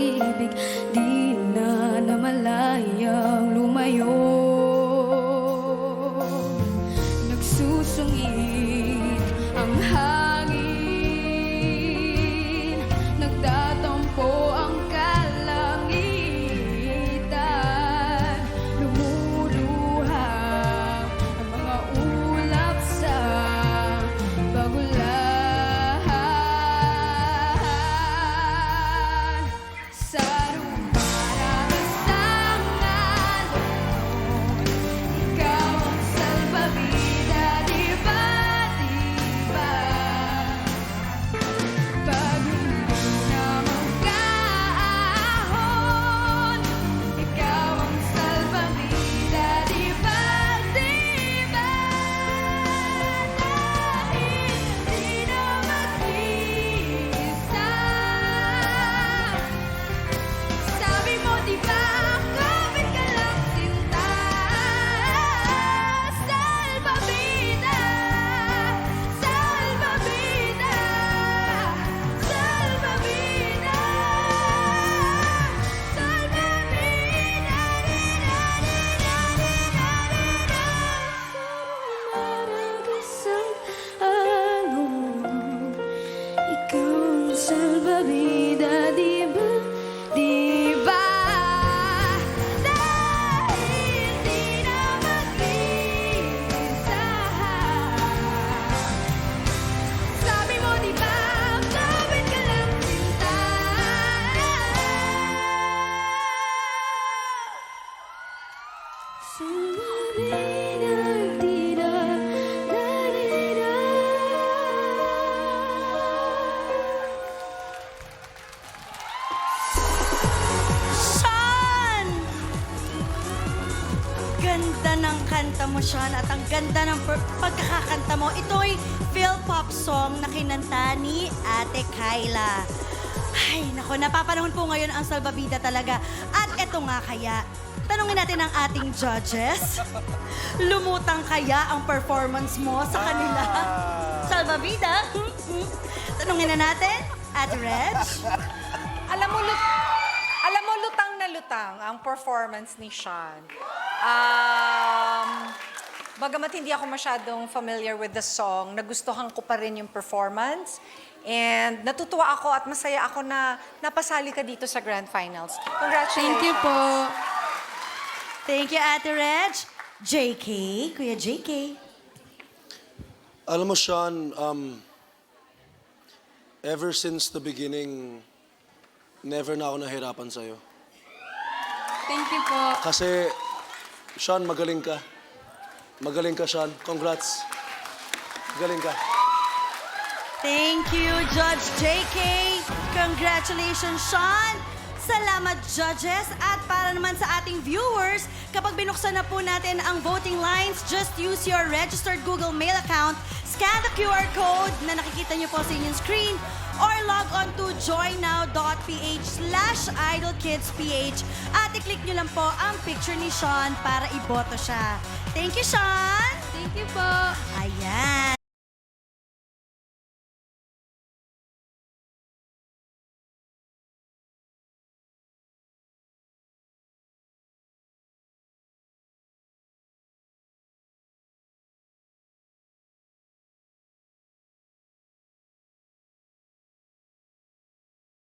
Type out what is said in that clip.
pag-ibig, di na namalayang lumayo. Nagsusungit ang hangin, nagtatampo ang kalangitan, lumuluha ang mga ulap sa bagulahan. Sa rumaragasang alon, ikaw ang salbabida, di ba, di ba? Pag hindi na magkaahon, ikaw ang salbabida, di ba, di ba? Dahil hindi na mag-iisa. Sabi mo, di ba, kapit ka lang sinta. Salbabida, salbabida, salbabida, salbabida. Sa rumaragasang alon, ikaw ang salbabida, di ba? Di ba? Dahil di na mag-iisa. Sabi mo, di ba, kapit ka lang sinta. Salbabida, di da, da, di, da. Sean! Ganda ng kanta mo, Sean, at ang ganda ng pagkakakanta mo. Ito'y Phil Pop song na kinanta ni Ate Kyla. Ay, nako, napapanahon po ngayon ang salbabida talaga. At eto nga kaya, tanungin natin ang ating judges. Lumutang kaya ang performance mo sa kanila? Salbabida? Tanungin na natin, Ate Reg. Alam mo, lutang na lutang ang performance ni Sean. Bagamat hindi ako masyadong familiar with the song, nagustuhan ko pa rin yung performance. And natutuwa ako at masaya ako na napasali ka dito sa Grand Finals. Congratulations. Thank you po. Thank you, Ate Reg. JK, Kuya JK. Alam mo, Sean, ever since the beginning, never na ako nahirapan sa'yo. Thank you po. Kasi, Sean, magaling ka. Magaling ka, Sean. Congrats. Magaling ka. Thank you, Judge JK. Congratulations, Sean. Salamat, judges. At para naman sa ating viewers, kapag binuksan na po natin ang voting lines, just use your registered Google Mail account, scan the QR code na nakikita niyo po sa inyong screen, or log on to joynow.ph/idolkidsph at i-click niyo lang po ang picture ni Sean para iboto siya. Thank you, Sean. Thank you po. Ayan.